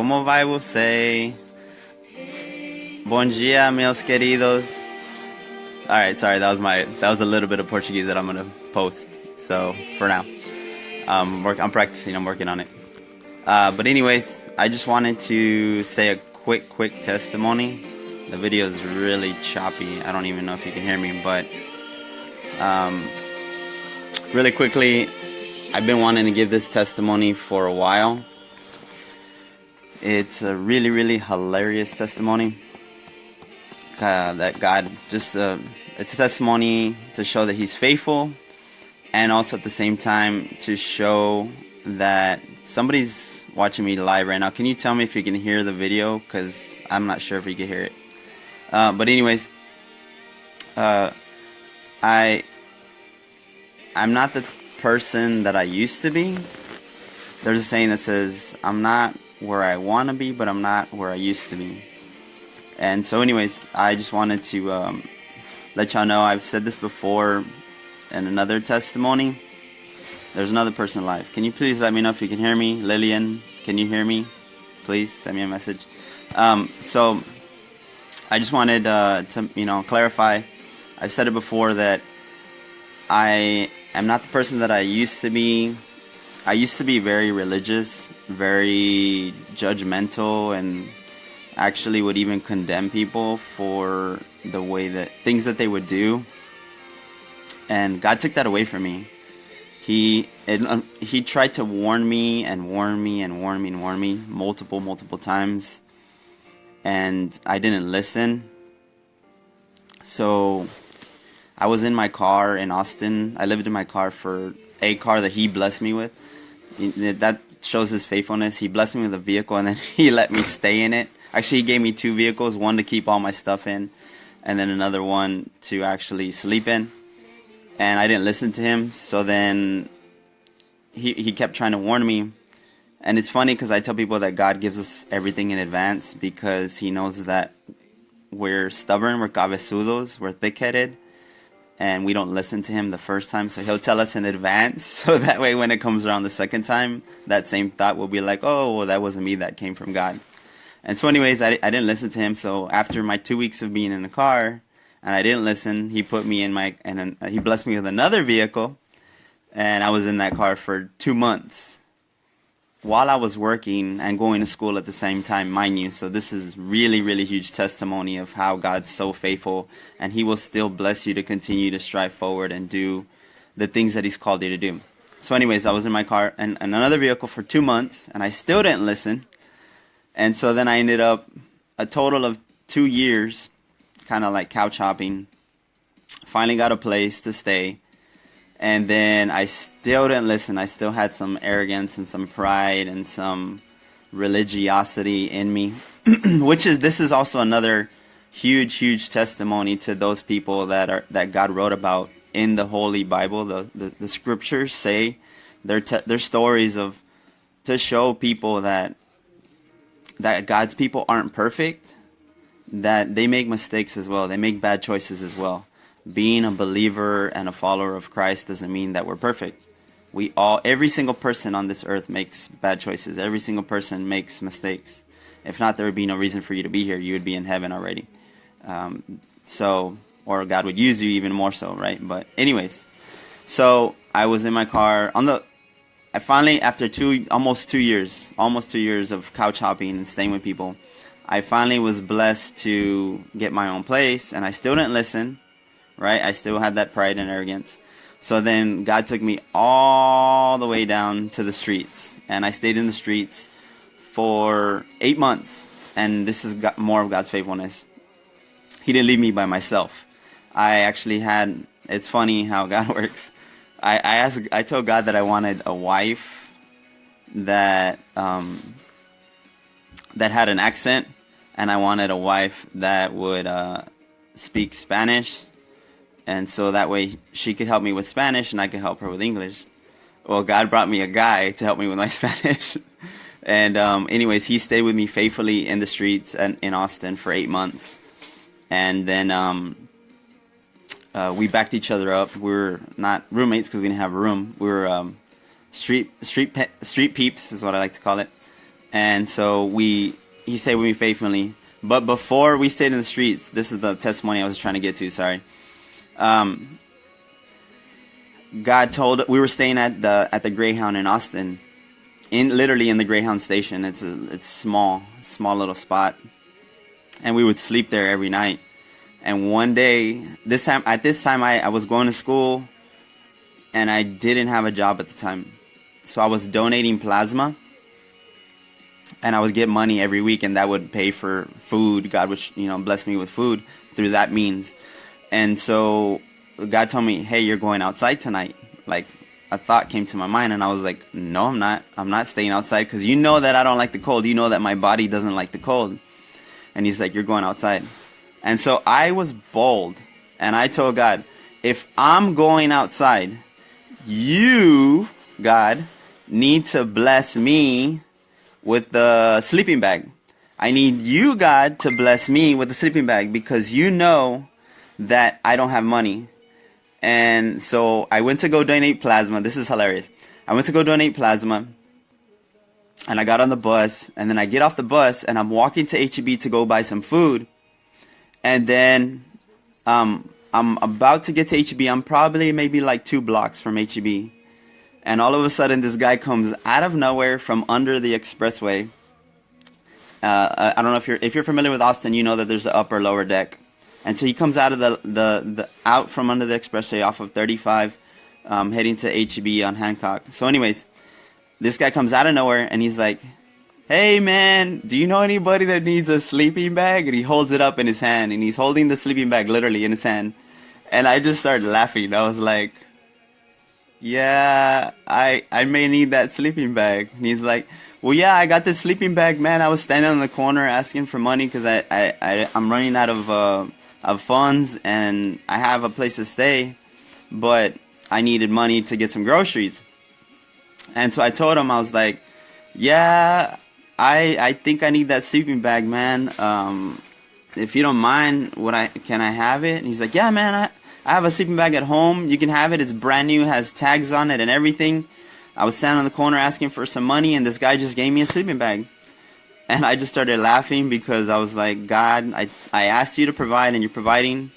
Como vai você? Bom dia, meus queridos. All right, sorry, that was a little bit of Portuguese that I'm gonna post. So for now, I'm practicing. I'm working on it. But anyways, I just wanted to say a quick testimony. The video is really choppy. I don't even know if you can hear me, but really quickly, I've been wanting to give this testimony for a while. It's a really hilarious testimony that God just it's a testimony to show that He's faithful, and also at the same time to show that somebody's watching me live right now. Can you tell me if you can hear the video? Because I'm not sure if you can hear it. But anyways, I'm not the person that I used to be. There's a saying that says, I'm not where I want to be, but I'm not where I used to be. And so anyways, I just wanted to let y'all know, I've said this before in another testimony. There's another person live. Can you please let me know if you can hear me? Lillian, can you hear me? Please send me a message. So I just wanted to clarify. I said it before that I am not the person that I used to be. I used to be very religious, very judgmental, and actually would even condemn people for the way that things that they would do. And God took that away from me. He tried to warn me multiple times, and I didn't listen. So I was in my car in Austin. I lived in my car for a car that He blessed me with. That shows His faithfulness. He blessed me with a vehicle, and then He let me stay in it. Actually, He gave me two vehicles, one to keep all my stuff in, and then another one to actually sleep in. And I didn't listen to Him, so then he kept trying to warn me. And it's funny because I tell people that God gives us everything in advance because He knows that we're stubborn, we're cabezudos, we're thick-headed, and we don't listen to Him the first time. So He'll tell us in advance, so that way when it comes around the second time, that same thought will be like, oh, well, that wasn't me, that came from God. And so anyways, I didn't listen to Him. So after my 2 weeks of being in the car, and I didn't listen, He put me in He blessed me with another vehicle, and I was in that car for 2 months while I was working and going to school at the same time, mind you. So this is really huge testimony of how God's so faithful, and He will still bless you to continue to strive forward and do the things that He's called you to do. So anyways, I was in my car and another vehicle for 2 months, and I still didn't listen. And so then I ended up a total of 2 years kind of like couch hopping. Finally got a place to stay. And then I still didn't listen. I still had some arrogance and some pride and some religiosity in me. This is also another huge testimony to those people that God wrote about in the Holy Bible. The scriptures say their stories of to show people that God's people aren't perfect, that they make mistakes as well. They make bad choices as well. Being a believer and a follower of Christ doesn't mean that we're perfect. Every single person on this earth makes bad choices. Every single person makes mistakes. If not, there would be no reason for you to be here. You would be in heaven already. Or God would use you even more so, right? But anyways, so I was in my car I finally, after almost 2 years of couch hopping and staying with people, I finally was blessed to get my own place, and I still didn't listen, right? I still had that pride and arrogance. So then God took me all the way down to the streets, and I stayed in the streets for 8 months, and this is more of God's faithfulness. He didn't leave me by myself. It's funny how God works. I told God that I wanted a wife that had an accent, and I wanted a wife that would speak Spanish, and so that way she could help me with Spanish and I could help her with English. Well, God brought me a guy to help me with my Spanish, and anyways, he stayed with me faithfully in the streets and in Austin for 8 months, and then we backed each other up. We were not roommates because we didn't have a room. We were street peeps is what I like to call it. And so he stayed with me faithfully. But before we stayed in the streets, this is the testimony I was trying to get to. Sorry. God told, we were staying at the Greyhound in Austin, literally in the Greyhound station. It's small little spot, and we would sleep there every night. And one day, at this time I was going to school, and I didn't have a job at the time, so I was donating plasma, and I would get money every week, and that would pay for food. God would bless me with food through that means. And so God told me, hey, you're going outside tonight. Like, a thought came to my mind, and I was like, no, I'm not. I'm not staying outside, because you know that I don't like the cold. You know that my body doesn't like the cold. And he's like, you're going outside. And so I was bold, and I told God, if I'm going outside, you, God, need to bless me with the sleeping bag. I need you, God, to bless me with the sleeping bag, because you know that I don't have money. And so I went to go donate plasma. This is hilarious. I went to go donate plasma, and I got on the bus, and then I get off the bus, and I'm walking to H-E-B to go buy some food. And then I'm about to get to H-E-B. I'm probably maybe like 2 blocks from H-E-B. And all of a sudden, this guy comes out of nowhere from under the expressway. I don't know if you're familiar with Austin, you know that there's an upper lower deck. And so he comes out of the out from under the expressway off of 35, heading to H-E-B on Hancock. So anyways, this guy comes out of nowhere, and he's like, hey man, do you know anybody that needs a sleeping bag? And he holds it up in his hand, and he's holding the sleeping bag literally in his hand. And I just started laughing. I was like, yeah, I may need that sleeping bag. And he's like, well, yeah, I got this sleeping bag, man. I was standing on the corner asking for money because I'm running out of funds, and I have a place to stay, but I needed money to get some groceries. And so I told him, I was like, yeah, I think I need that sleeping bag, man. If you don't mind, can I have it? And he's like, yeah, man, I have a sleeping bag at home. You can have it. It's brand new, has tags on it and everything. I was standing on the corner asking for some money, and this guy just gave me a sleeping bag. And I just started laughing, because I was like, God, I asked you to provide, and you're providing.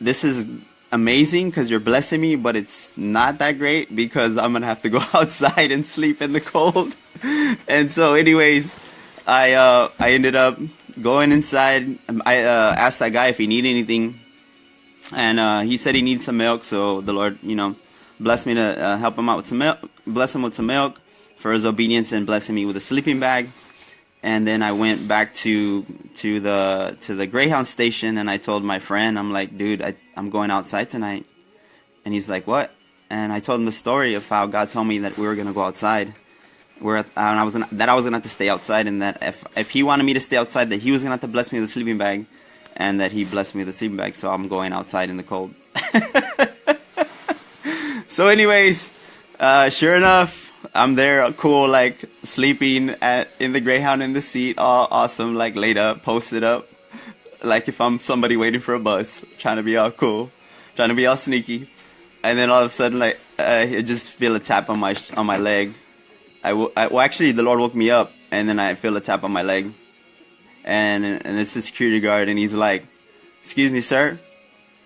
This is amazing because you're blessing me, but it's not that great because I'm going to have to go outside and sleep in the cold. And so anyways, I ended up going inside. I asked that guy if he needed anything, and he said he needs some milk. So the Lord, blessed me to help him out with some milk, bless him with some milk for his obedience, and blessing me with a sleeping bag. And then I went back to the Greyhound station, and I told my friend, I'm like, dude, I'm going outside tonight. And he's like, what? And I told him the story of how God told me that we were going to go outside. I was gonna have to stay outside, and that if he wanted me to stay outside, that he was going to have to bless me with a sleeping bag, and that he blessed me with a sleeping bag, so I'm going outside in the cold. So anyways, sure enough, I'm there, cool, like, sleeping in the Greyhound in the seat, all awesome, like, laid up, posted up, like if I'm somebody waiting for a bus, trying to be all cool, trying to be all sneaky. And then all of a sudden, like, I just feel a tap on my leg. Well, actually, the Lord woke me up, and then I feel a tap on my leg. And it's the security guard, and he's like, excuse me, sir,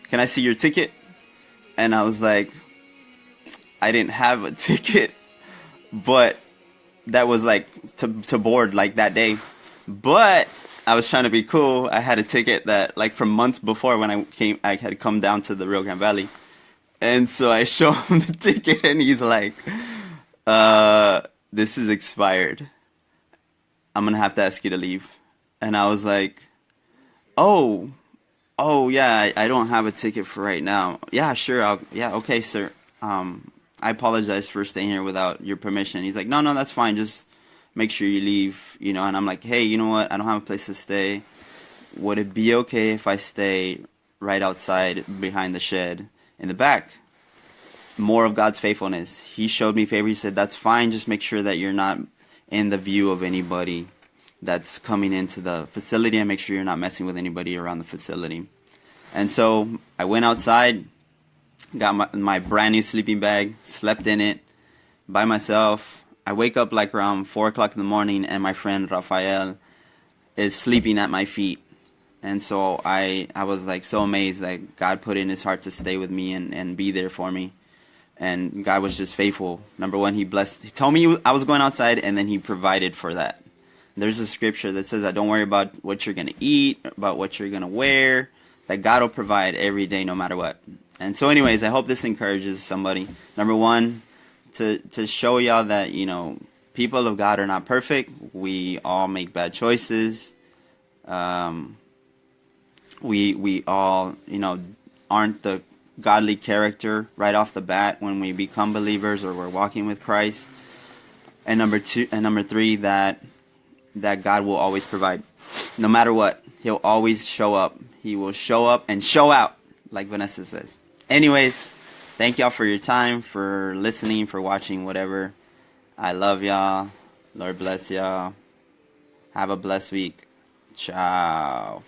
can I see your ticket? And I was like, I didn't have a ticket, but that was like to board like that day. But I was trying to be cool. I had a ticket that like from months before when I had come down to the Rio Grande Valley. And so I show him the ticket, and he's like, this is expired. I'm going to have to ask you to leave. And I was like, oh yeah, I don't have a ticket for right now. Yeah, sure. Yeah, okay, sir. I apologize for staying here without your permission. He's like, no, that's fine. Just make sure you leave, And I'm like, hey, you know what? I don't have a place to stay. Would it be okay if I stay right outside behind the shed in the back? More of God's faithfulness. He showed me favor. He said, that's fine. Just make sure that you're not in the view of anybody that's coming into the facility, and make sure you're not messing with anybody around the facility. And so I went outside, got my brand new sleeping bag, slept in it by myself. I wake up like around 4 o'clock in the morning, and my friend Rafael is sleeping at my feet. And so I was like so amazed that God put in his heart to stay with me and be there for me. And God was just faithful. Number one, he told me I was going outside, and then he provided for that. There's a scripture that says that don't worry about what you're going to eat, about what you're going to wear, that God will provide every day no matter what. And so anyways, I hope this encourages somebody. Number one, to show y'all that, people of God are not perfect. We all make bad choices. We all, aren't the godly character right off the bat when we become believers or we're walking with Christ. And number three, that God will always provide. No matter what, he'll always show up. He will show up and show out, like Vanessa says. Anyways, thank y'all for your time, for listening, for watching, whatever. I love y'all. Lord bless y'all. Have a blessed week. Ciao.